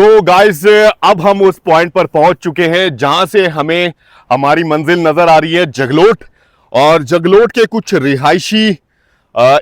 तो गाइस अब हम उस पॉइंट पर पहुंच चुके हैं जहां से हमें हमारी मंजिल नजर आ रही है जगलोट। और जगलोट के कुछ रिहायशी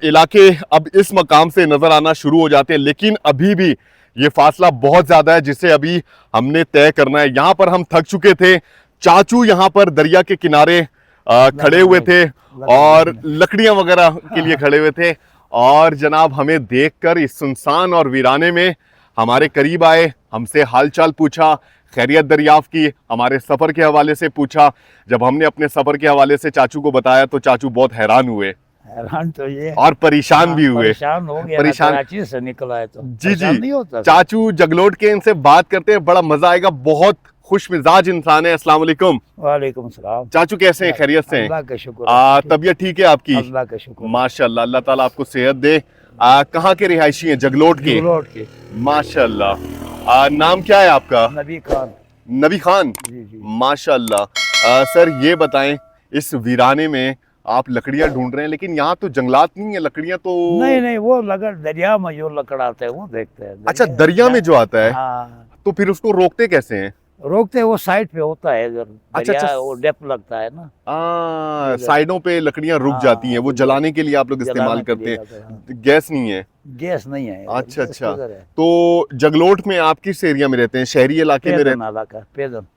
इलाके अब इस मकाम से नजर आना शुरू हो जाते हैं, लेकिन अभी भी ये फासला बहुत ज्यादा है जिसे अभी हमने तय करना है। यहां पर हम थक चुके थे। चाचू यहां पर दरिया के किनारे खड़े हुए थे और लकड़ियां वगैरह के लिए खड़े हुए थे, और जनाब हमें देखकर इस सुनसान और वीराने में हमारे करीब आए, हमसे हालचाल पूछा, खैरियत दरियाफ्त की, हमारे सफर के हवाले से पूछा। जब हमने अपने सफर के हवाले से चाचू को बताया तो चाचू बहुत हैरान हुए, हैरान तो ये और परेशान भी हुए। परेशान हो गया, परेशान, कराची से निकला है तो जी परेशान जी। नहीं होता। चाचू जगलोट के, इनसे बात करते हैं, बड़ा मजा आएगा। बहुत खुश मिजाज इंसान है। अस्सलाम वालेकुम। वालेकुम सलाम। चाचू कैसे हैं, खैरियत से हैं? अल्लाह का शुक्र। तबीयत ठीक है आपकी? अल्लाह का शुक्र। माशाल्लाह, अल्लाह ताला आपको सेहत दे। कहाँ के रिहायशी हैं? जगलोट के। जगलोट के। माशाल्लाह। नाम क्या है आपका? नबी खान। नबी खान। जी जी। माशाल्लाह। सर ये बताएं, इस वीराने में आप लकड़ियां ढूंढ रहे हैं, लेकिन यहाँ तो जंगलात नहीं है, लकड़ियां तो नहीं नहीं, वो लकड़ दरिया में जो लकड़ आता है वो देखते हैं। अच्छा, दरिया में जो आता है। हाँ, तो फिर उसको रोकते कैसे हैं? रोकते वो साइड पे होता है इधर। अच्छा, दरिया अच्छा। वो डेप्थ लगता है ना। साइडों पे लकड़ियां रुक हाँ, जाती हैं, वो जलाने के लिए आप लोग इस्तेमाल जलाने के करते लिए हैं। करते हैं, हाँ। गैस नहीं है? गैस नहीं है इधर, अच्छा गैस अच्छा। किधर है? तो जगलोट में आप किस एरिया में रहते हैं? शहरी इलाके में रहते पैदन इलाका, पैदन,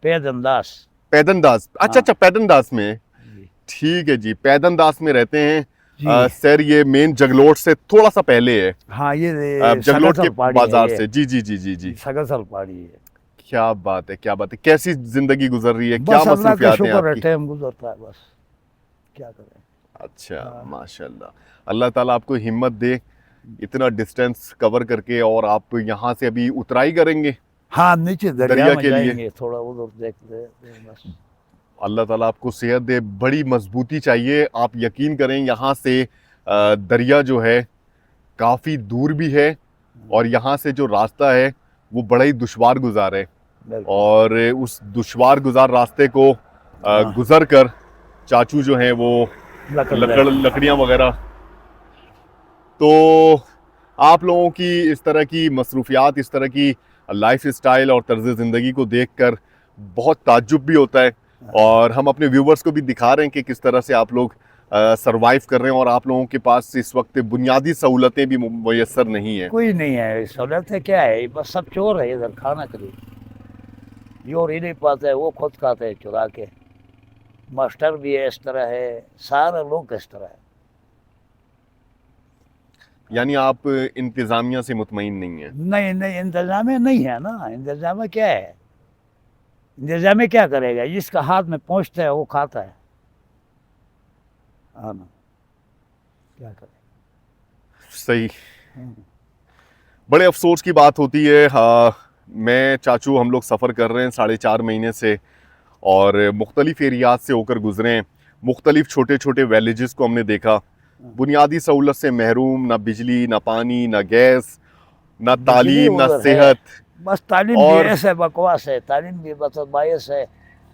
पैदन दास। पैदन दास। अच्छा हाँ। अच्छा, पैदन दास में। जी। ठीक है जी, पैदन दास में रहते हैं। जी। सर ये मेन जगलोट से थोड़ा सा पहले है। हाँ, ये जगलोट के सकसल पहाड़ी है बाजार ये। से। जी जी जी जी जी। सकसल पहाड़ी है। क्या बात है, क्या बात है। कैसी जिंदगी गुजर रही है, क्या बस अल्लाह का मसरूफियात हैं शुक्र है, आपकी? टाइम गुजरता है बस, क्या करें। अच्छा, हाँ। माशाल्लाह। अल्लाह ताला आपको हिम्मत दे, इतना डिस्टेंस कवर करके। और आप यहाँ से अभी उतराई करेंगे हाँ, नीचे दरिया दरिया में के लिए? जाएंगे, थोड़ा उधर देखते हैं बस। अल्लाह ताला आपको सेहत दे, बड़ी मजबूती चाहिए। आप यकीन करें, यहाँ से दरिया जो है काफ़ी दूर भी है, और यहाँ से जो रास्ता है वो बड़ा ही दुश्वार गुजार है। बिल्कुल। और उस दुश्वार गुजार रास्ते को हाँ। गुजर कर चाचू जो हैं वो लकड़ लकड़ियाँ वगैरह। तो आप लोगों की इस तरह की मसरूफियात, इस तरह की लाइफ स्टाइल और तर्ज ज़िंदगी को देखकर बहुत ताज्जुब भी होता है। और हम अपने व्यूवर्स को भी दिखा रहे हैं कि किस तरह से आप लोग सरवाइव कर रहे हैं, और आप लोगों के पास इस वक्त बुनियादी सहूलतें भी मुयस्सर नहीं है। कोई नहीं है, सहूलत है क्या है, बस सब चोर है इधर खाना के लिए। योर ही नहीं पाते, वो खुद खाते हैं चुरा के। मास्टर भी है इस तरह है, सारे लोग इस तरह है। यानी आप इंतज़ामिया से मुतमईन नहीं है? नहीं नहीं, इंतजाम नहीं है ना। इंतजाम क्या है, इंतजाम क्या करेगा, जिसका हाथ में पहुंचता है वो खाता है। हाँ ना, क्या करे। सही। बड़े अफसोस की बात होती है। हाँ, मैं चाचू हम लोग सफ़र कर रहे हैं 4.5 महीने से, और मुख्तलिफ एरियाज से होकर गुजरे हैं। मुख्तलिफ छोटे छोटे विलेजेस को हमने देखा, बुनियादी सहूलत से महरूम, ना बिजली, ना पानी, ना गैस, ना तालीम, ना उधर है, सेहत। बस तालीम और भी ऐसे बकवास है, तालीम भी बस बायस है।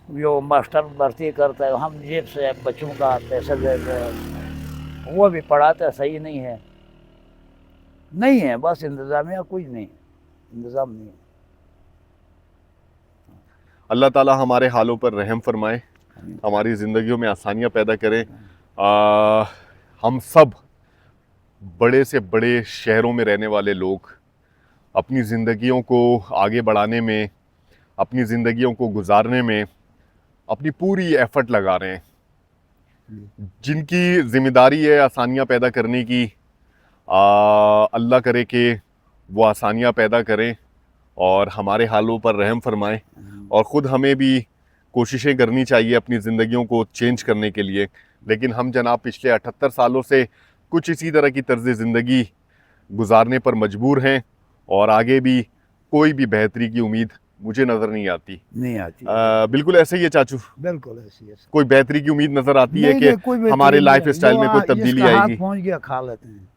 जो मास्टर भर्ती करता है, हम जेब से बच्चों का पैसा देते हैं, वो भी पढ़ाते सही नहीं है। नहीं है, बस इंतजामिया कुछ नहीं है, इंतज़ाम नहीं है। अल्लाह ताला हमारे हालों पर रहम फरमाए, हमारी ज़िंदगियों में आसानियाँ पैदा करें। हम सब बड़े से बड़े शहरों में रहने वाले लोग अपनी ज़िंदगियों को आगे बढ़ाने में, अपनी ज़िंदगियों को गुजारने में अपनी पूरी एफर्ट लगा रहे हैं। जिनकी ज़िम्मेदारी है आसानियाँ पैदा करने की, अल्लाह करे कि वो आसानियाँ पैदा करें और हमारे हालों पर रहम फरमाएं। और ख़ुद हमें भी कोशिशें करनी चाहिए अपनी ज़िंदगियों को चेंज करने के लिए। लेकिन हम जनाब पिछले 78 सालों से कुछ इसी तरह की तर्ज ज़िंदगी गुजारने पर मजबूर हैं, और आगे भी कोई भी बेहतरी की उम्मीद मुझे नज़र नहीं आती। नहीं आती। बिल्कुल ऐसे ही है चाचू, बिल्कुल ऐसी है। कोई बेहतरी की उम्मीद नज़र आती है नहीं, कि कोई बेहतरी हमारे नहीं लाइफ है। स्टाइल में कोई जो तब्दीली जिसका हाथ आएगी? पहुंच गया खा लेते हैं।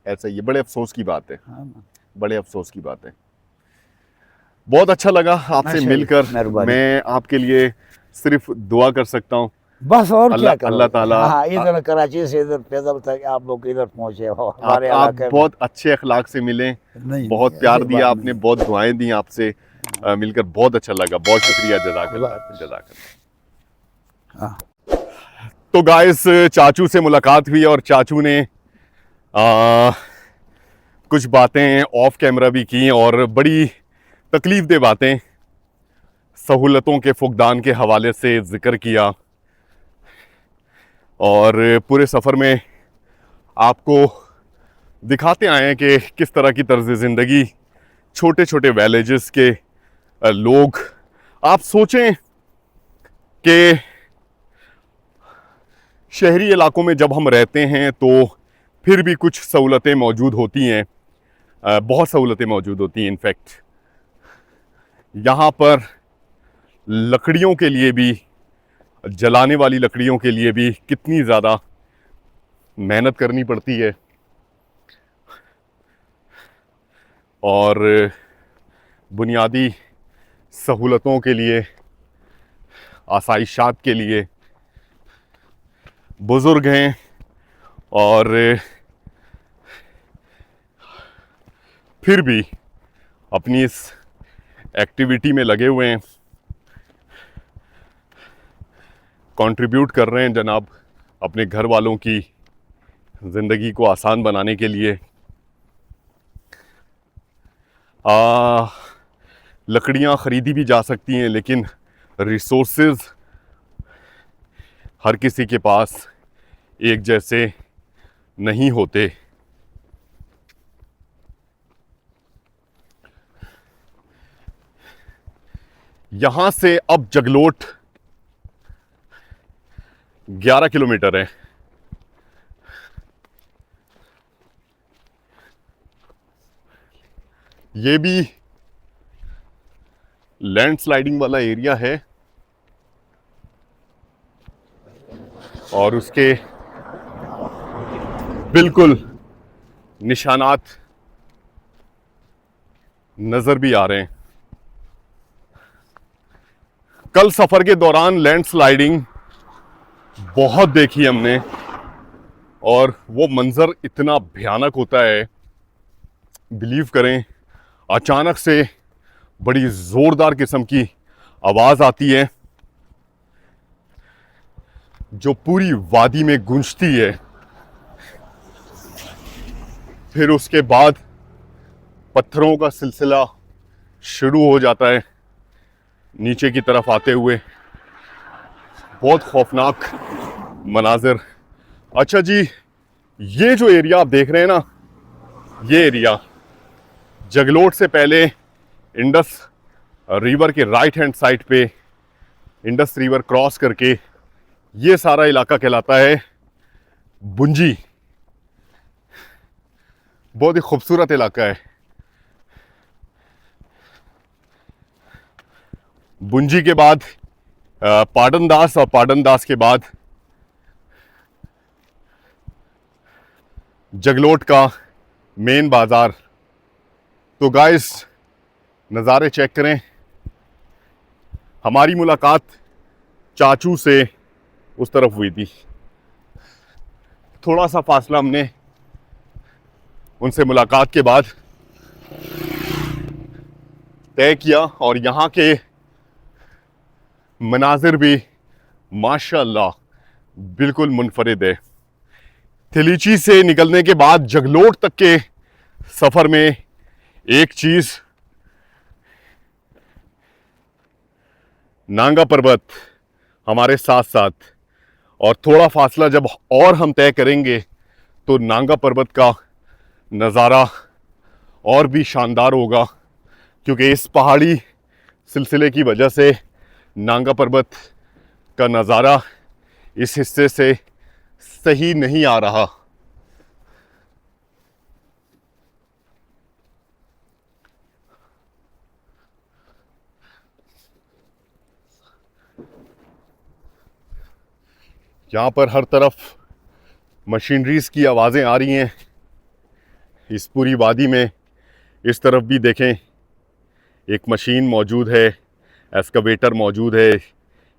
ऐसा ही है, बड़े अफसोस की बात है, हाँ ना। बड़े अफसोस की बात है। बहुत अच्छा लगा आपसे मिलकर। मेहरबानी। मैं आपके लिए सिर्फ दुआ कर सकता हूँ बस और क्या करो। अल्लाह ताला हाँ, इधर कराची से इधर पैदल तक आप लोग इधर पहुंचे हो हमारे आप इलाके में। बहुत अच्छे अखलाक से मिले, नहीं, बहुत नहीं, प्यार ऐसी दिया बात आपने, नहीं। बहुत दुआएं दी आपसे, मिलकर बहुत अच्छा लगा। बहुत शुक्रिया, जज़ाकल्लाह हाफिज़। जज़ाकल्लाह। हाँ। तो गाइस, चाचू से मुलाकात हुई और चाचू ने कुछ बातें ऑफ कैमरा भी की और बड़ी तकलीफ दे बातें सहूलतों के फुकदान के हवाले से जिक्र किया। और पूरे सफ़र में आपको दिखाते आए हैं कि किस तरह की तर्ज ज़िंदगी छोटे छोटे विलेजेस के लोग, आप सोचें कि शहरी इलाकों में जब हम रहते हैं तो फिर भी कुछ सहूलतें मौजूद होती हैं, बहुत सहूलतें मौजूद होती हैं। इनफैक्ट यहाँ पर लकड़ियों के लिए भी, जलाने वाली लकड़ियों के लिए भी कितनी ज़्यादा मेहनत करनी पड़ती है। और बुनियादी सहूलतों के लिए, आसाइशात के लिए बुज़ुर्ग हैं और फिर भी अपनी इस एक्टिविटी में लगे हुए हैं, कंट्रीब्यूट कर रहे हैं जनाब अपने घर वालों की ज़िंदगी को आसान बनाने के लिए। लकड़ियाँ ख़रीदी भी जा सकती हैं, लेकिन रिसोर्सेज हर किसी के पास एक जैसे नहीं होते। यहाँ से अब जगलोट 11 किलोमीटर है। ये भी लैंडस्लाइडिंग वाला एरिया है और उसके बिल्कुल निशानात नजर भी आ रहे हैं। कल सफर के दौरान लैंडस्लाइडिंग बहुत देखी हमने और वो मंजर इतना भयानक होता है, बिलीव करें। अचानक से बड़ी जोरदार किस्म की आवाज आती है जो पूरी वादी में गूंजती है। फिर उसके बाद पत्थरों का सिलसिला शुरू हो जाता है नीचे की तरफ आते हुए। बहुत खौफनाक मनाजिर। अच्छा जी, ये जो एरिया आप देख रहे हैं ना, ये एरिया जगलोट से पहले इंडस रिवर के राइट हैंड साइड पे, इंडस रिवर क्रॉस करके ये सारा इलाका कहलाता है बुंजी। बहुत ही खूबसूरत इलाका है। बुंजी के बाद पाडनदास और पाडनदास के बाद जगलोट का मेन बाजार। तो गाइस, नज़ारे चेक करें। हमारी मुलाकात चाचू से उस तरफ हुई थी, थोड़ा सा फासला हमने उनसे मुलाकात के बाद तय किया और यहाँ के मनाजिर भी माशाअल्लाह बिल्कुल मुनफरिद है। थिलीची से निकलने के बाद जगलोट तक के सफ़र में एक चीज़, नांगा पर्वत हमारे साथ साथ, और थोड़ा फासला जब और हम तय करेंगे तो नांगा पर्वत का नज़ारा और भी शानदार होगा, क्योंकि इस पहाड़ी सिलसिले की वजह से नांगा पर्वत का नज़ारा इस हिस्से से सही नहीं आ रहा। यहाँ पर हर तरफ मशीनरीज की आवाज़ें आ रही हैं। इस पूरी वादी में इस तरफ भी देखें, एक मशीन मौजूद है, एस्कावेटर मौजूद है,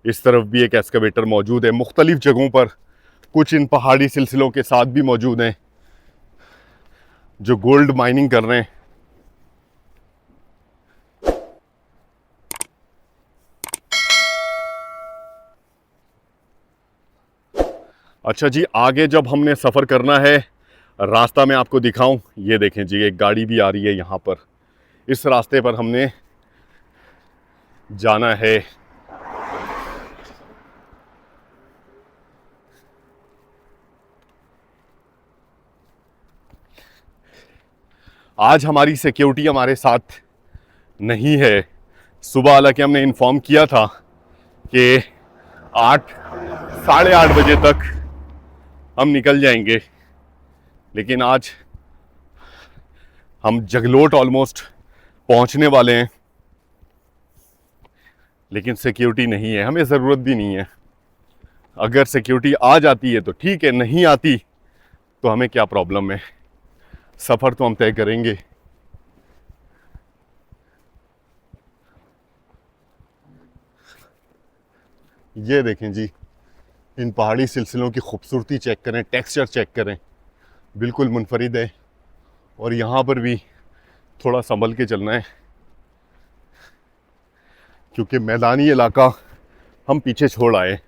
इस तरफ भी एक एक्सकवेटर मौजूद है। मुख्तलिफ जगहों पर कुछ इन पहाड़ी सिलसिलों के साथ भी मौजूद हैं जो गोल्ड माइनिंग कर रहे हैं। अच्छा जी, आगे जब हमने सफ़र करना है, रास्ता में आपको दिखाऊं, ये देखें जी, एक गाड़ी भी आ रही है यहाँ पर। इस रास्ते पर हमने जाना है। आज हमारी सिक्योरिटी हमारे साथ नहीं है। सुबह हालांकि हमने इन्फॉर्म किया था कि 8 साढ़े 8 बजे तक हम निकल जाएंगे, लेकिन आज हम जगलोट ऑलमोस्ट पहुंचने वाले हैं, लेकिन सिक्योरिटी नहीं है। हमें ज़रूरत भी नहीं है। अगर सिक्योरिटी आ जाती है तो ठीक है, नहीं आती तो हमें क्या प्रॉब्लम है, सफ़र तो हम तय करेंगे। ये देखें जी, इन पहाड़ी सिलसिलों की खूबसूरती चेक करें, टेक्सचर चेक करें, बिल्कुल मुनफरिद है। और यहाँ पर भी थोड़ा संभल के चलना है क्योंकि मैदानी इलाका हम पीछे छोड़ आए।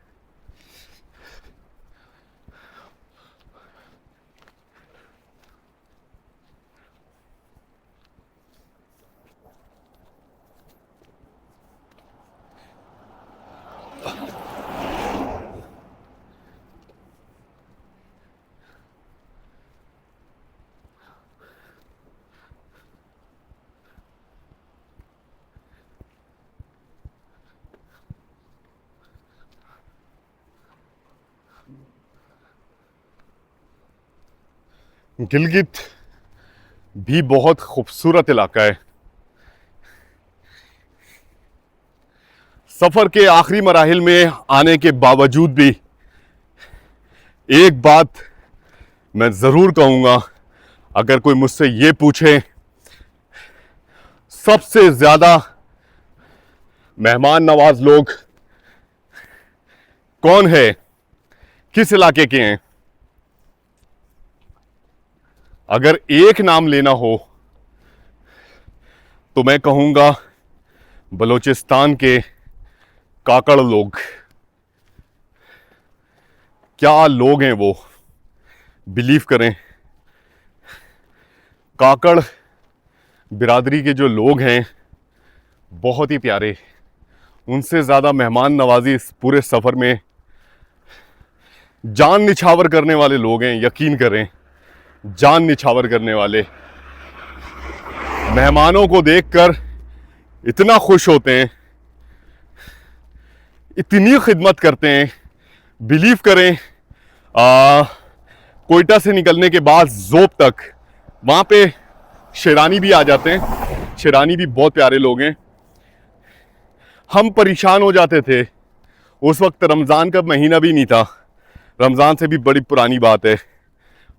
गिलगित भी बहुत खूबसूरत इलाका है। सफ़र के आखिरी मराहिल में आने के बावजूद भी एक बात मैं ज़रूर कहूँगा, अगर कोई मुझसे ये पूछे सबसे ज़्यादा मेहमान नवाज लोग कौन है, किस इलाके के हैं, अगर एक नाम लेना हो तो मैं कहूँगा बलूचिस्तान के काकड़ लोग। क्या लोग हैं वो, बिलीव करें। काकड़ बिरादरी के जो लोग हैं बहुत ही प्यारे, उनसे ज़्यादा मेहमान नवाजी इस पूरे सफ़र में जान निछावर करने वाले लोग हैं। यकीन करें, जान निछावर करने वाले। मेहमानों को देखकर इतना खुश होते हैं, इतनी खिदमत करते हैं। बिलीव करें, कोयटा से निकलने के बाद जोब तक वहाँ पे शेरानी भी आ जाते हैं। शेरानी भी बहुत प्यारे लोग हैं। हम परेशान हो जाते थे, उस वक्त रमज़ान का महीना भी नहीं था। रमज़ान से भी बड़ी पुरानी बात है,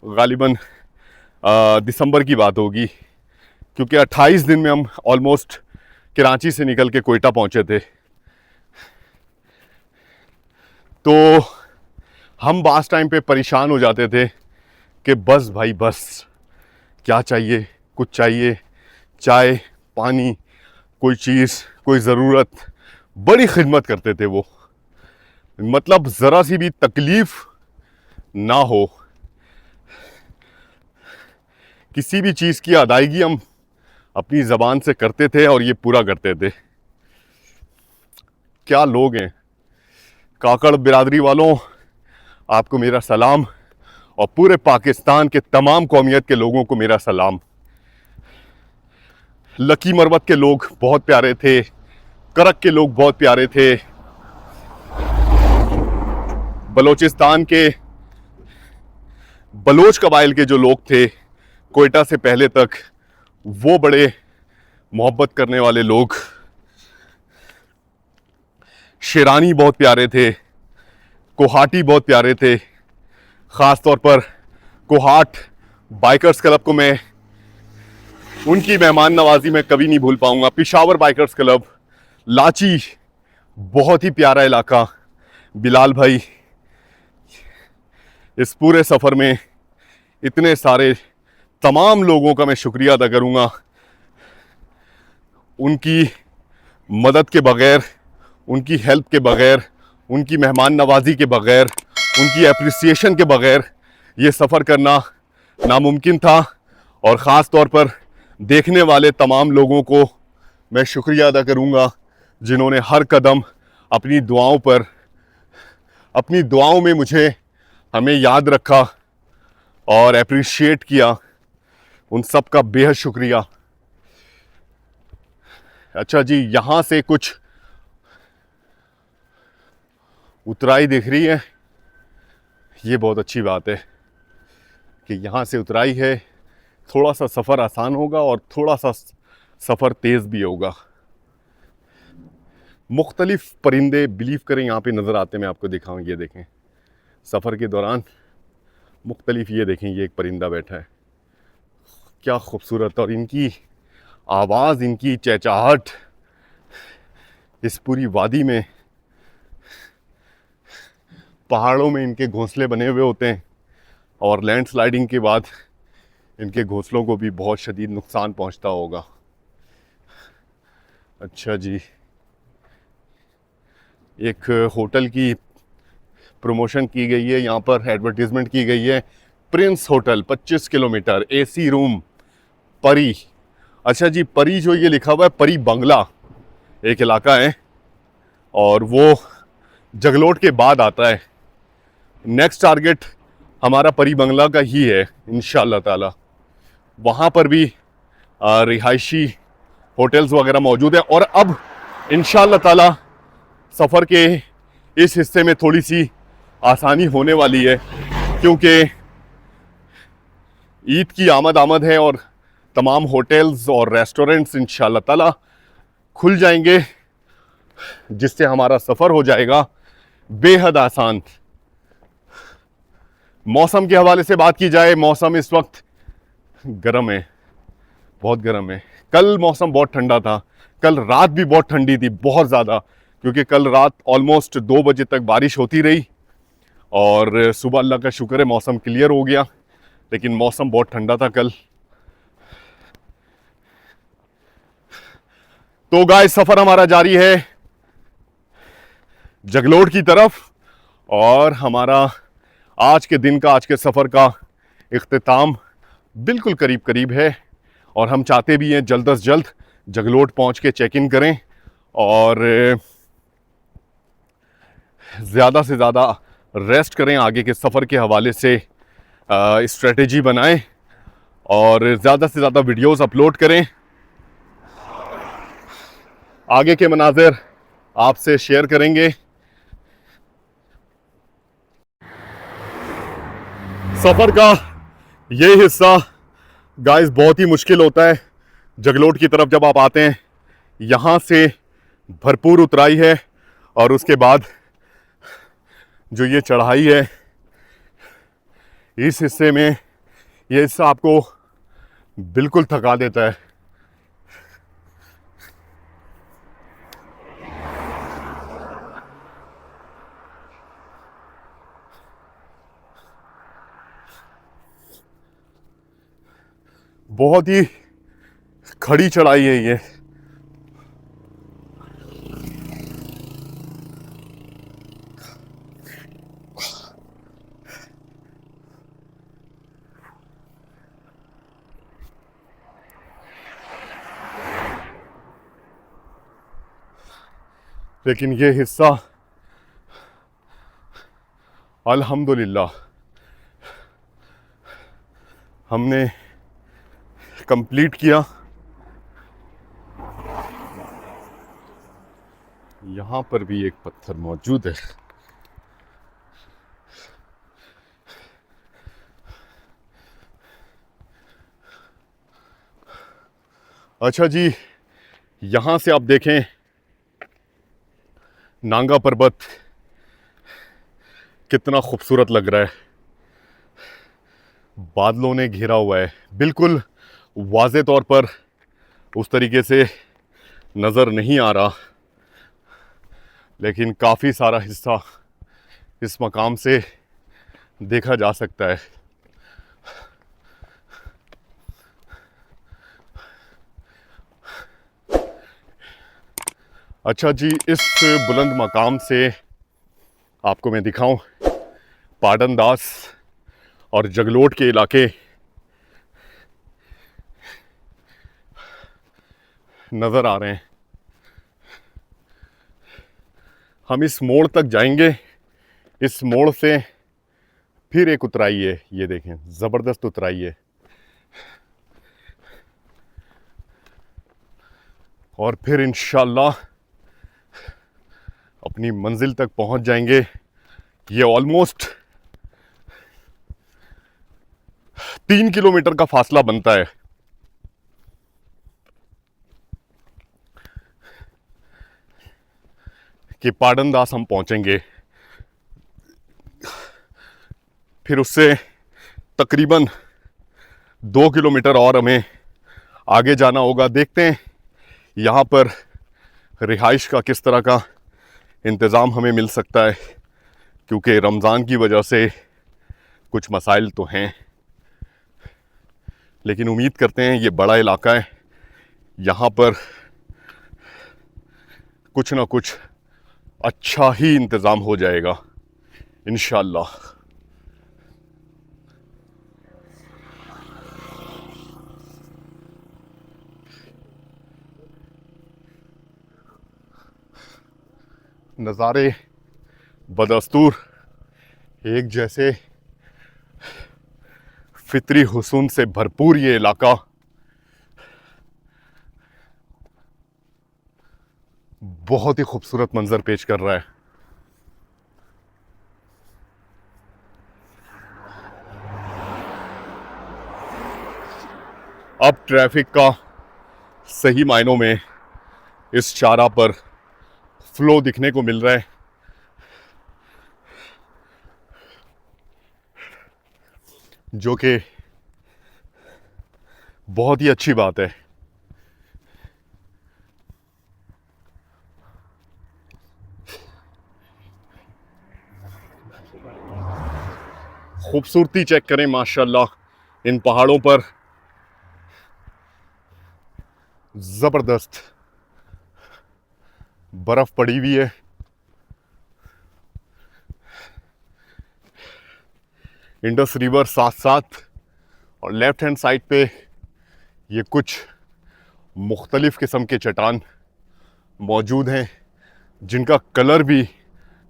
गालिबन दिसंबर की बात होगी, क्योंकि 28 दिन में हम ऑलमोस्ट कराची से निकल के कोयटा पहुँचे थे। तो हम बास टाइम पे परेशान हो जाते थे कि बस भाई बस, क्या चाहिए, कुछ चाहिए, चाय पानी, कोई चीज़, कोई ज़रूरत, बड़ी खिदमत करते थे वो। मतलब ज़रा सी भी तकलीफ़ ना हो, किसी भी चीज़ की अदायगी हम अपनी ज़बान से करते थे और ये पूरा करते थे। क्या लोग हैं। काकड़ बिरादरी वालों, आपको मेरा सलाम, और पूरे पाकिस्तान के तमाम कौमियत के लोगों को मेरा सलाम। लकी मरवत के लोग बहुत प्यारे थे, करक के लोग बहुत प्यारे थे, बलूचिस्तान के बलोच कबाइल के जो लोग थे कोयटा से पहले तक, वो बड़े मोहब्बत करने वाले लोग। शेरानी बहुत प्यारे थे, कोहाटी बहुत प्यारे थे। ख़ास तौर पर कोहाट बाइकर्स क्लब को मैं उनकी मेहमान नवाजी में कभी नहीं भूल पाऊंगा। पिशावर बाइकर्स क्लब, लाची बहुत ही प्यारा इलाका। बिलाल भाई, इस पूरे सफ़र में इतने सारे तमाम लोगों का मैं शुक्रिया अदा करूँगा। उनकी मदद के बग़ैर, उनकी हेल्प के बग़ैर, उनकी मेहमान नवाजी के बग़ैर, उनकी एप्रिसिएशन के बग़ैर ये सफ़र करना नामुमकिन था। और ख़ास तौर पर देखने वाले तमाम लोगों को मैं शुक्रिया अदा करूँगा जिन्होंने हर कदम अपनी दुआओं में मुझे हमें याद रखा और एप्रिशिएट किया। उन सब का बेहद शुक्रिया। अच्छा जी, यहाँ से कुछ उतराई दिख रही है, ये बहुत अच्छी बात है कि यहाँ से उतराई है। थोड़ा सा सफ़र आसान होगा और थोड़ा सा सफ़र तेज़ भी होगा। मुख्तलिफ परिंदे बिलीव करें यहाँ पे नज़र आते हैं। मैं आपको दिखाऊँ, ये देखें सफ़र के दौरान मुख्तलिफ, ये देखें ये एक परिंदा बैठा है, क्या खूबसूरत। और इनकी आवाज़, इनकी चहचहाहट इस पूरी वादी में, पहाड़ों में इनके घोंसले बने हुए होते हैं और लैंडस्लाइडिंग के बाद इनके घोंसलों को भी बहुत शदीद नुकसान पहुंचता होगा। अच्छा जी, एक होटल की प्रमोशन की गई है, यहाँ पर एडवर्टीज़मेंट की गई है, Prince hotel 25 kilometre, AC room, परी। अच्छा जी, परी जो ये लिखा हुआ है, परी बंगला एक इलाका है और वो जगलोट के बाद आता है। नेक्स्ट टारगेट हमारा परी बंगला का ही है इंशाअल्लाह ताला। वहाँ पर भी रिहायशी होटल्स वगैरह मौजूद है। और अब इंशाअल्लाह ताला सफ़र के इस हिस्से में थोड़ी सी आसानी होने वाली है क्योंकि ईद की आमद है और तमाम होटल्स और रेस्टोरेंट्स इंशाअल्लाह ताला खुल जाएंगे, जिससे हमारा सफ़र हो जाएगा बेहद आसान। मौसम के हवाले से बात की जाए, मौसम इस वक्त गर्म है, बहुत गर्म है। कल मौसम बहुत ठंडा था, कल रात भी बहुत ठंडी थी, बहुत ज़्यादा, क्योंकि कल रात ऑलमोस्ट 2 बजे तक बारिश होती रही और सुबह अल्लाह का शुक्र है मौसम क्लियर हो गया, लेकिन मौसम बहुत ठंडा था कल। तो गाइस, सफ़र हमारा जारी है जगलोट की तरफ और हमारा आज के दिन का, आज के सफ़र का इख्तिताम बिल्कुल करीब करीब है। और हम चाहते भी हैं जल्द अज जल्द जगलोट पहुंच के चेक इन करें और ज़्यादा से ज़्यादा रेस्ट करें, आगे के सफ़र के हवाले से स्ट्रेटेजी बनाएं और ज़्यादा से ज़्यादा वीडियोस अपलोड करें। आगे के मनाज़िर आपसे शेयर करेंगे। सफ़र का ये हिस्सा गाइस बहुत ही मुश्किल होता है। जगलोट की तरफ जब आप आते हैं, यहाँ से भरपूर उतराई है और उसके बाद जो ये चढ़ाई है, इस हिस्से में ये हिस्सा आपको बिल्कुल थका देता है। बहुत ही खड़ी चढ़ाई है ये। लेकिन ये हिस्सा अल्हम्दुलिल्लाह हमने कंप्लीट किया। यहाँ पर भी एक पत्थर मौजूद है। अच्छा जी, यहाँ से आप देखें नांगा पर्वत कितना खूबसूरत लग रहा है, बादलों ने घेरा हुआ है, बिल्कुल वाज़े तौर पर उस तरीके से नज़र नहीं आ रहा। लेकिन काफ़ी सारा हिस्सा इस मकाम से देखा जा सकता है। अच्छा जी, इस बुलंद मकाम से आपको मैं दिखाऊं, पाटन दास और जगलोट के इलाके नज़र आ रहे हैं। हम इस मोड़ तक जाएंगे। इस मोड़ से फिर एक उतराई है, ये देखें, ज़बरदस्त उतराई है। और फिर इंशाल्लाह अपनी मंजिल तक पहुंच जाएंगे। ये ऑलमोस्ट 3 किलोमीटर का फासला बनता है। कि पाटन दास हम पहुंचेंगे, फिर उससे तकरीबन 2 किलोमीटर और हमें आगे जाना होगा। देखते हैं यहाँ पर रिहाइश का किस तरह का इंतज़ाम हमें मिल सकता है, क्योंकि रमज़ान की वजह से कुछ मसाइल तो हैं, लेकिन उम्मीद करते हैं ये बड़ा इलाका है, यहाँ पर कुछ ना कुछ अच्छा ही इंतज़ाम हो जाएगा इंशाअल्लाह। नज़ारे बदस्तूर एक जैसे, फितरी हुस्न से भरपूर ये इलाका बहुत ही खूबसूरत मंजर पेश कर रहा है। अब ट्रैफिक का सही मायनों में इस चारा पर फ्लो दिखने को मिल रहा है, जो कि बहुत ही अच्छी बात है। खूबसूरती चेक करें माशाल्लाह, इन पहाड़ों पर जबरदस्त बर्फ पड़ी हुई है। इंडस रिवर साथ साथ, और लेफ्ट हैंड साइड पे ये कुछ मुख्तलिफ किस्म के चट्टान मौजूद हैं, जिनका कलर भी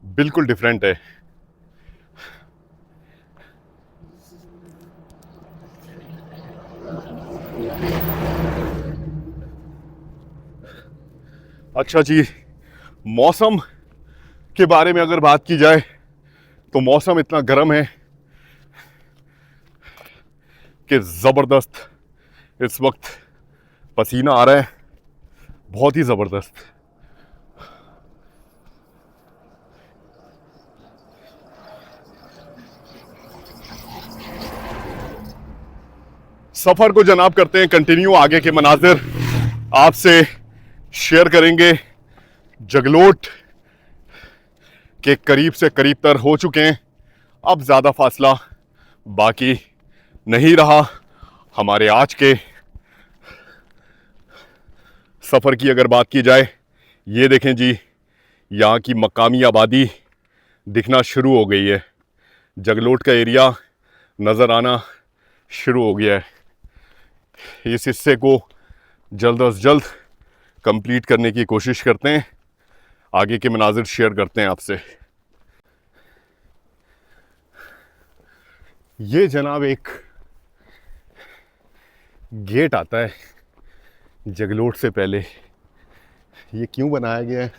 बिल्कुल डिफरेंट है। अच्छा जी, मौसम के बारे में अगर बात की जाए तो मौसम इतना गर्म है कि ज़बरदस्त इस वक्त पसीना आ रहा है, बहुत ही ज़बरदस्त। सफ़र को जनाब करते हैं कंटिन्यू। आगे के मनाजिर आपसे शेयर करेंगे। जगलोट के करीब से करीब तर हो चुके हैं, अब ज़्यादा फासला बाकी नहीं रहा। हमारे आज के सफ़र की अगर बात की जाए, ये देखें जी, यहाँ की मकामी आबादी दिखना शुरू हो गई है। जगलोट का एरिया नज़र आना शुरू हो गया है। इस हिस्से को जल्द अज जल्द कंप्लीट करने की कोशिश करते हैं। आगे के मनाजिर शेयर करते हैं आपसे। ये जनाब एक गेट आता है जगलोट से पहले। ये क्यों बनाया गया है,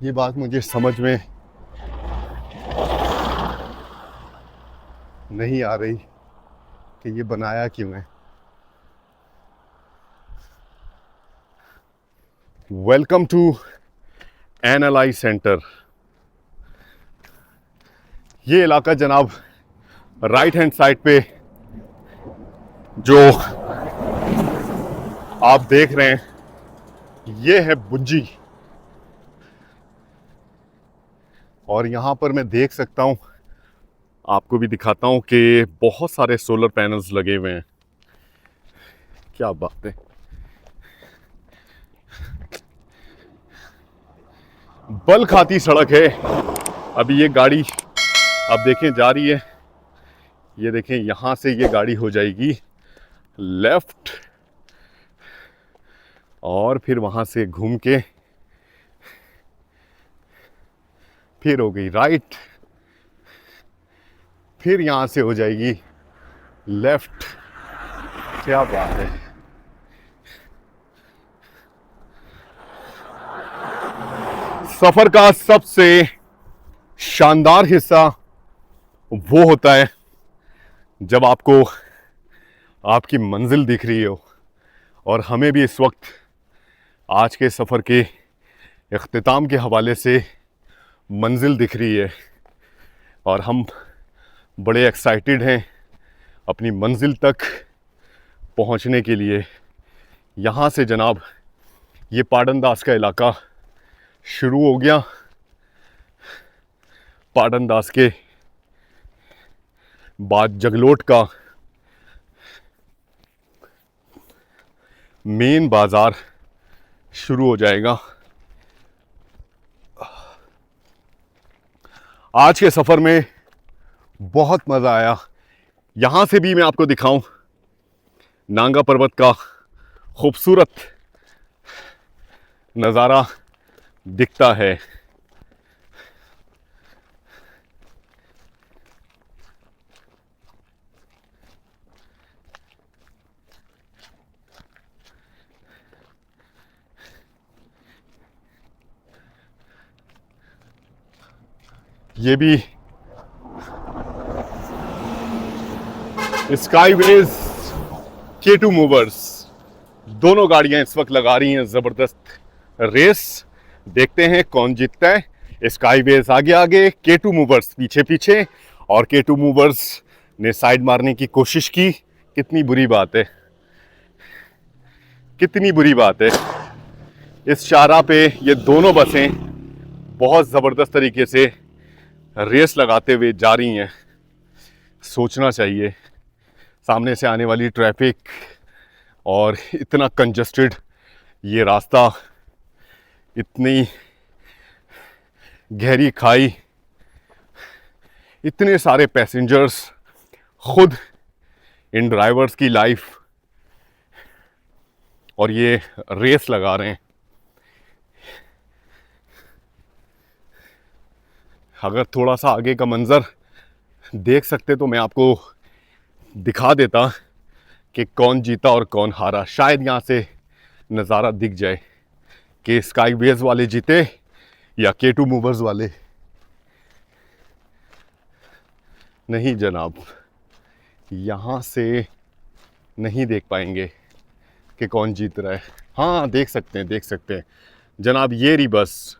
ये बात मुझे समझ में नहीं आ रही कि ये बनाया क्यों है। Welcome to NLI centre. ये इलाका जनाब राइट हैंड साइड पे जो आप देख रहे हैं, ये है बुंजी। और यहाँ पर मैं देख सकता हूँ, आपको भी दिखाता हूँ कि बहुत सारे सोलर पैनल्स लगे हुए हैं। क्या बात है। बल खाती सड़क है। अभी ये गाड़ी अब देखें जा रही है, ये देखें यहाँ से ये गाड़ी हो जाएगी लेफ्ट और फिर वहाँ से घूम के फिर हो गई राइट, फिर यहाँ से हो जाएगी लेफ्ट। क्या बात है। सफर का सबसे शानदार हिस्सा वो होता है जब आपको आपकी मंजिल दिख रही हो, और हमें भी इस वक्त आज के सफ़र के इख्तिताम के हवाले से मंजिल दिख रही है और हम बड़े एक्साइटेड हैं अपनी मंजिल तक पहुंचने के लिए। यहाँ से जनाब ये पाडनदास का इलाका शुरू हो गया। पाडनदास के बाद जगलोट का मेन बाज़ार शुरू हो जाएगा। आज के सफ़र में बहुत मज़ा आया। यहाँ से भी मैं आपको दिखाऊं, नांगा पर्वत का खूबसूरत नज़ारा दिखता है। ये भी स्काईवेज K2 मूवर्स, दोनों गाड़ियां इस वक्त लगा रही हैं ज़बरदस्त रेस। देखते हैं कौन जीतता है। स्काईवेज आगे आगे, K2 मूवर्स पीछे पीछे, और K2 मूवर्स ने साइड मारने की कोशिश की। कितनी बुरी बात है, कितनी बुरी बात है। इस शाहराह पे ये दोनों बसें बहुत ज़बरदस्त तरीके से रेस लगाते हुए जा रही हैं। सोचना चाहिए, सामने से आने वाली ट्रैफिक और इतना कंजस्टेड ये रास्ता, इतनी गहरी खाई, इतने सारे पैसेंजर्स, खुद इन ड्राइवर्स की लाइफ, और ये रेस लगा रहे हैं। अगर थोड़ा सा आगे का मंजर देख सकते तो मैं आपको दिखा देता कि कौन जीता और कौन हारा। शायद यहाँ से नज़ारा दिख जाए कि स्काईवेज वाले जीते या K2 मूवर्स वाले। नहीं जनाब, यहाँ से नहीं देख पाएंगे कि कौन जीत रहा है। हाँ देख सकते हैं, देख सकते हैं जनाब, ये रही बस।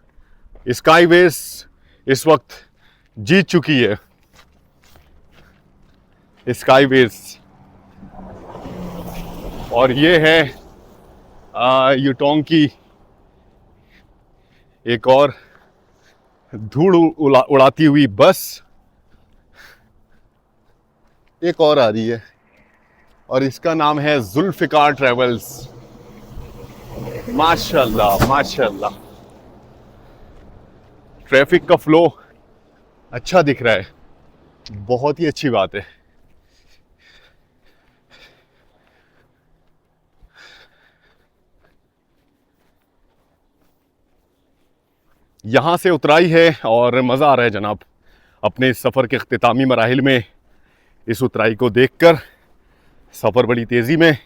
स्काईवेज इस वक्त जीत चुकी है। स्काईवेज, और ये है यूटोंग की एक और धूल उड़ाती हुई बस, एक और आ रही है और इसका नाम है जुल्फिकार ट्रेवल्स। माशाल्लाह माशाल्लाह, ट्रैफिक का फ्लो अच्छा दिख रहा है, बहुत ही अच्छी बात है। यहाँ से उतराई है और मज़ा आ रहा है जनाब अपने इस सफ़र के इख्तितामी मराहिल में इस उतराई को देखकर। सफ़र बड़ी तेज़ी में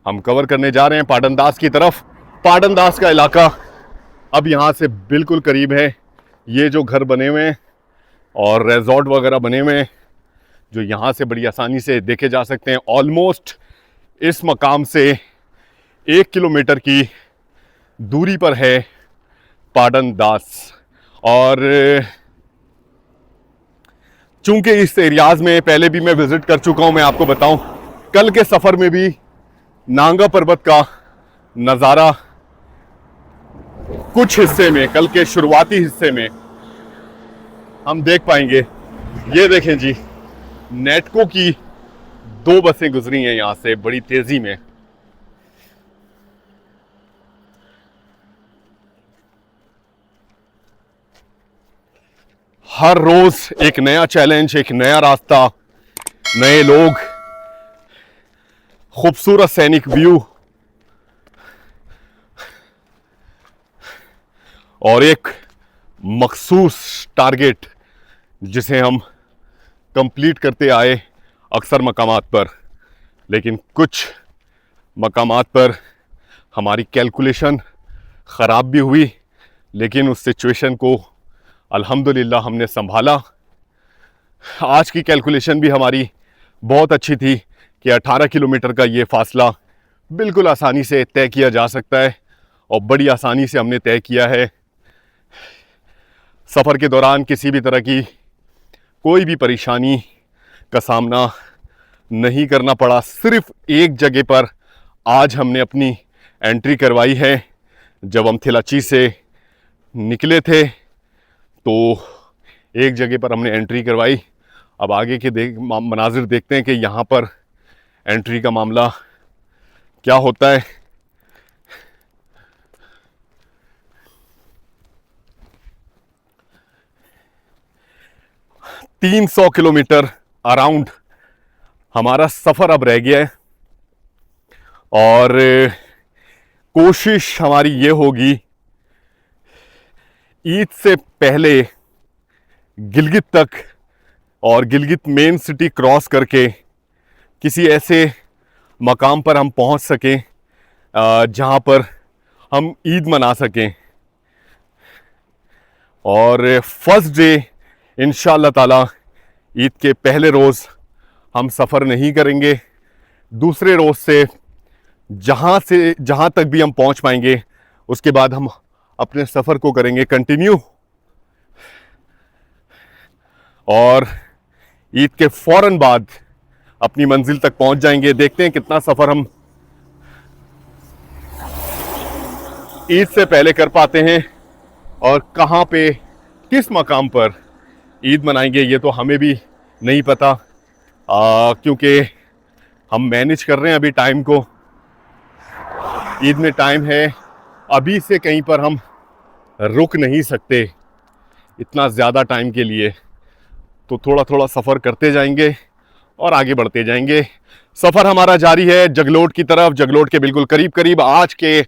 हम कवर करने जा रहे हैं पाडनदास की तरफ। पाडनदास का इलाका अब यहाँ से बिल्कुल करीब है। ये जो घर बने हुए हैं और रिजॉर्ट वगैरह बने हुए हैं जो यहाँ से बड़ी आसानी से देखे जा सकते हैं। ऑलमोस्ट इस मकाम से 1 किलोमीटर की दूरी पर है पाडनदास। और चूंकि इस एरियाज़ में पहले भी मैं विज़िट कर चुका हूँ, मैं आपको बताऊँ कल के सफ़र में भी नांगा पर्वत का नज़ारा कुछ हिस्से में, कल के शुरुआती हिस्से में हम देख पाएंगे। ये देखें जी, नेटको की 2 बसें गुजरी हैं यहां से बड़ी तेजी में। हर रोज एक नया चैलेंज, एक नया रास्ता, नए लोग, खूबसूरत सैनिक व्यू और एक मखसूस टारगेट जिसे हम कंप्लीट करते आए अक्सर मकामात पर। लेकिन कुछ मकामात पर हमारी कैलकुलेशन ख़राब भी हुई, लेकिन उस सिचुएशन को अल्हम्दुलिल्लाह हमने संभाला। आज की कैलकुलेशन भी हमारी बहुत अच्छी थी कि 18 किलोमीटर का ये फासला बिल्कुल आसानी से तय किया जा सकता है और बड़ी आसानी से हमने तय किया है। सफ़र के दौरान किसी भी तरह की कोई भी परेशानी का सामना नहीं करना पड़ा। सिर्फ एक जगह पर आज हमने अपनी एंट्री करवाई है। जब हम थिलाची से निकले थे तो एक जगह पर हमने एंट्री करवाई। अब आगे के मनाजिर देखते हैं कि यहाँ पर एंट्री का मामला क्या होता है। तीन 300 किलोमीटर अराउंड हमारा सफ़र अब रह गया है और कोशिश हमारी ये होगी ईद से पहले गिलगित तक और गिलगित मेन सिटी क्रॉस करके किसी ऐसे मकाम पर हम पहुंच सकें जहां पर हम ईद मना सकें। और फर्स्ट डे इंशाअल्लाह ताला ईद के पहले रोज़ हम सफ़र नहीं करेंगे। दूसरे रोज़ से जहाँ तक भी हम पहुँच पाएंगे उसके बाद हम अपने सफ़र को करेंगे कंटिन्यू। और ईद के फ़ौरन बाद अपनी मंजिल तक पहुँच जाएंगे। देखते हैं कितना सफ़र हम ईद से पहले कर पाते हैं और कहाँ पे किस मकाम पर ईद मनाएंगे ये तो हमें भी नहीं पता, क्योंकि हम मैनेज कर रहे हैं अभी टाइम को। ईद में टाइम है, अभी से कहीं पर हम रुक नहीं सकते इतना ज़्यादा टाइम के लिए। तो थोड़ा थोड़ा सफ़र करते जाएंगे और आगे बढ़ते जाएंगे। सफ़र हमारा जारी है जगलोट की तरफ, जगलोट के बिल्कुल करीब करीब। आज के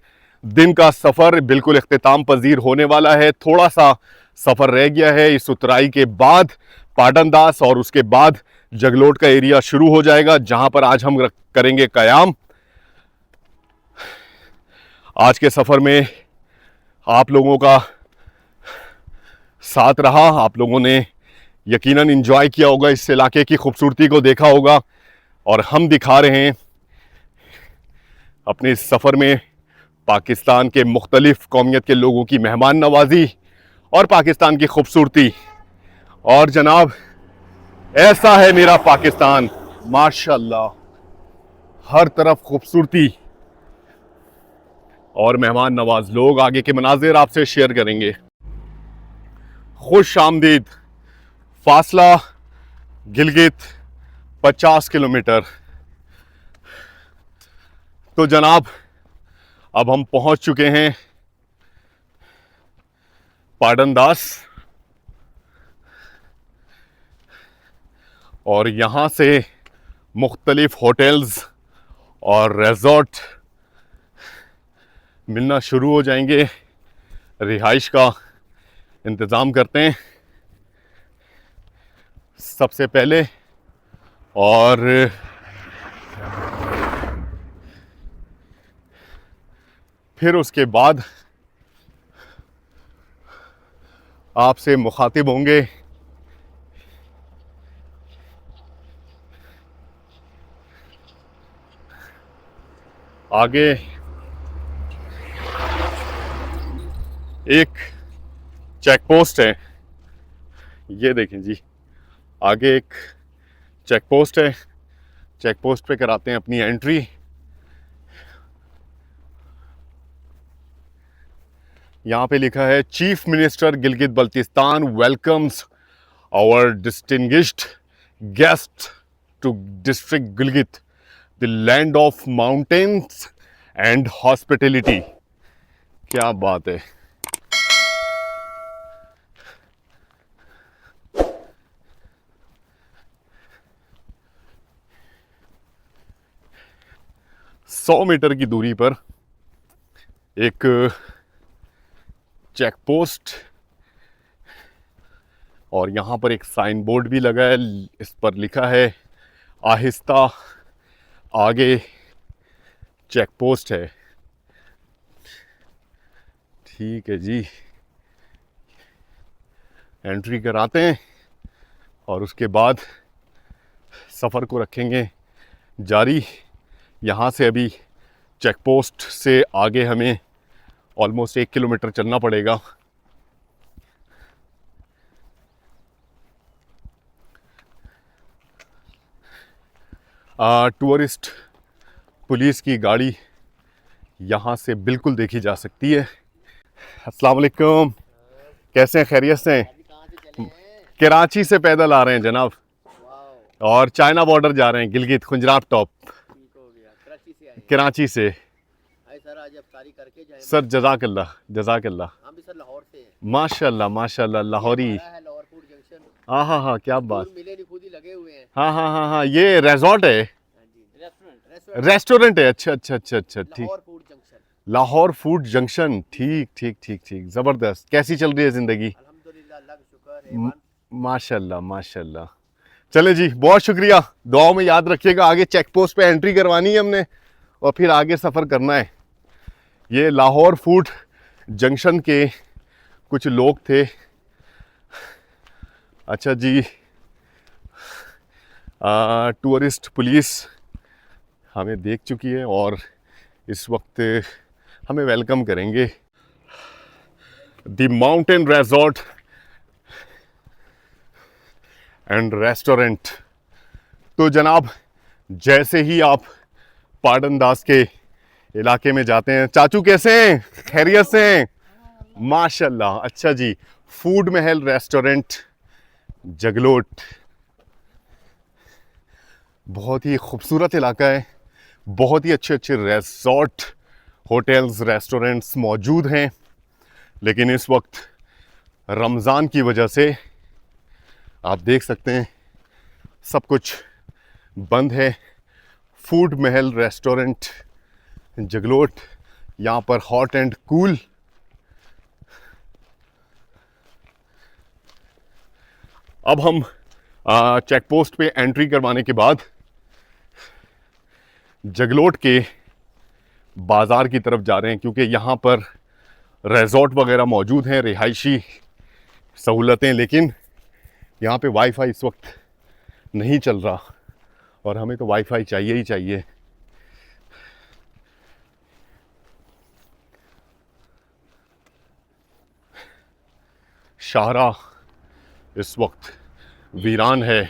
दिन का सफ़र बिल्कुल इख्तिताम पजीर होने वाला है। थोड़ा सा सफ़र रह गया है। इस उतराई के बाद पाटनदास और उसके बाद जगलोट का एरिया शुरू हो जाएगा जहां पर आज हम करेंगे क़याम। आज के सफ़र में आप लोगों का साथ रहा, आप लोगों ने यकीनन एंजॉय किया होगा, इस इलाके की खूबसूरती को देखा होगा। और हम दिखा रहे हैं अपने इस सफ़र में पाकिस्तान के मुख्तलिफ कौमियत के लोगों की मेहमान नवाजी और पाकिस्तान की खूबसूरती। और जनाब ऐसा है मेरा पाकिस्तान, माशाल्लाह, हर तरफ खूबसूरती और मेहमान नवाज लोग। आगे के मनाजिर आपसे शेयर करेंगे। खुश आमदीद। फासला गिलगित 50 किलोमीटर। तो जनाब अब हम पहुंच चुके हैं पाटनदास और यहाँ से मुख्तलिफ होटल्स और रिजॉर्ट मिलना शुरू हो जाएंगे। रिहाइश का इंतज़ाम करते हैं सबसे पहले और फिर उसके बाद आपसे मुखातिब होंगे। आगे एक चेक पोस्ट है, ये देखें जी, आगे एक चेक पोस्ट है। चेक पोस्ट पे कराते हैं अपनी एंट्री। यहाँ पे लिखा है chief minister Gilgit Baltistan welcomes our distinguished guest to district Gilgit, the land of mountains and hospitality. क्या बात है. सौ मीटर की दूरी पर एक चेक पोस्ट और यहाँ पर एक साइन बोर्ड भी लगा है. इस पर लिखा है आहिस्ता आगे चेक पोस्ट है. ठीक है जी, एंट्री कराते हैं और उसके बाद सफ़र को रखेंगे जारी. यहाँ से अभी चेक पोस्ट से आगे हमें ऑलमोस्ट 1 किलोमीटर चलना पड़ेगा. टूरिस्ट पुलिस की गाड़ी यहाँ से बिल्कुल देखी जा सकती है. अस्सलाम वालेकुम, कैसे हैं, खैरियत से हैं? कराची से पैदल आ रहे हैं जनाब, और चाइना बॉर्डर जा रहे हैं, गिलगित खुंजराब टॉप. कराची से सर, आज अफ्तारी करके जाएं. सर जज़ाकल्लाह जज़ाकल्लाह. हम भी सर लाहौर से हैं. माशाल्लाह माशाल्लाह, लाहौरी. है लाहौर फूड जंक्शन. हाँ हाँ हाँ, क्या बात. मिले नहीं, खुद ही लगे हुए हैं. हाँ हाँ हाँ हाँ, ये रिजॉर्ट है, हाँ जी, रेस्टोरेंट रेस्टोरेंट है. अच्छा अच्छा अच्छा अच्छा, ठीक. Lahore food junction. Lahore food junction. ठीक ठीक ठीक ठीक, ज़बरदस्त. कैसी चल रही है ज़िंदगी? अल्हम्दुलिल्लाह, अल्लाह का शुक्र है. माशाल्लाह माशाल्लाह. चले जी, बहुत शुक्रिया. दुआओं में याद रखिएगा. आगे चेक पोस्ट पे एंट्री करवानी है हमने और फिर आगे सफ़र करना है. ये लाहौर फूड जंक्शन के कुछ लोग थे. अच्छा जी, टूरिस्ट पुलिस हमें देख चुकी है और इस वक्त हमें वेलकम करेंगे. The mountain resort and restaurant. तो जनाब, जैसे ही आप पाडनदास के इलाके में जाते हैं, चाचू कैसे हैं, खैरियत से हैं? माशाल्लाह. अच्छा जी, फूड महल रेस्टोरेंट जगलोट, बहुत ही खूबसूरत इलाका है. बहुत ही अच्छे अच्छे रिजॉर्ट, होटल्स, रेस्टोरेंट्स मौजूद हैं. लेकिन इस वक्त रमज़ान की वजह से आप देख सकते हैं सब कुछ बंद है. फूड महल रेस्टोरेंट जगलोट, यहाँ पर हॉट एंड कूल. अब हम चेक पोस्ट पे एंट्री करवाने के बाद जगलोट के बाज़ार की तरफ जा रहे हैं, क्योंकि यहाँ पर रिजॉर्ट वगैरह मौजूद हैं, रिहायशी सहूलतें. लेकिन यहाँ पे वाईफाई इस वक्त नहीं चल रहा और हमें तो वाईफाई चाहिए ही चाहिए. शाहरा इस वक्त वीरान है.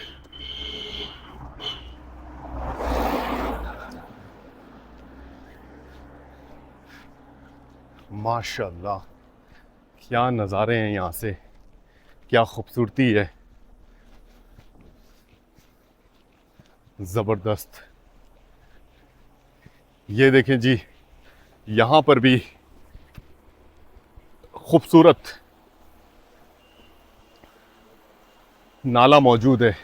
माशाल्लाह, क्या नज़ारे हैं यहाँ से, क्या खूबसूरती है, ज़बरदस्त. ये देखें जी, यहाँ पर भी खूबसूरत नाला मौजूद है.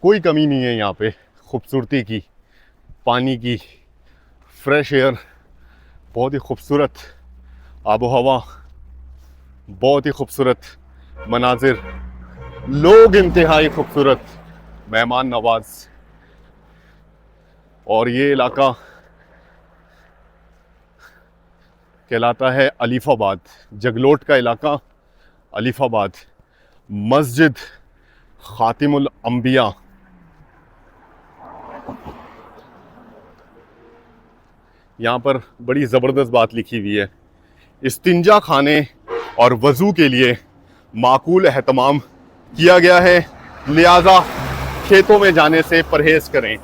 कोई कमी नहीं है यहाँ पे खूबसूरती की, पानी की, फ्रेश एयर, बहुत ही खूबसूरत आबो हवा, बहुत ही खूबसूरत मनाजिर, लोग इंतहाई खूबसूरत, मेहमान नवाज. और ये इलाका कहलाता है अलीफाबाद. जगलोट का इलाका अलीफाबाद. मस्जिद खातिमुल अंबिया. यहाँ पर बड़ी ज़बरदस्त बात लिखी हुई है, इस्तिंजा खाने और वज़ू के लिए माकूल एहतमाम किया गया है, लिहाजा खेतों में जाने से परहेज़ करें.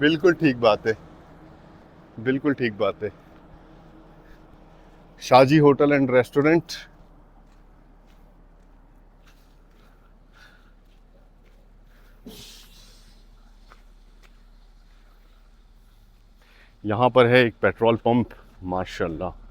बिल्कुल ठीक बात है, बिल्कुल ठीक बात है. Shaji hotel and restaurant. यहाँ पर है एक पेट्रोल पंप, माशाल्लाह।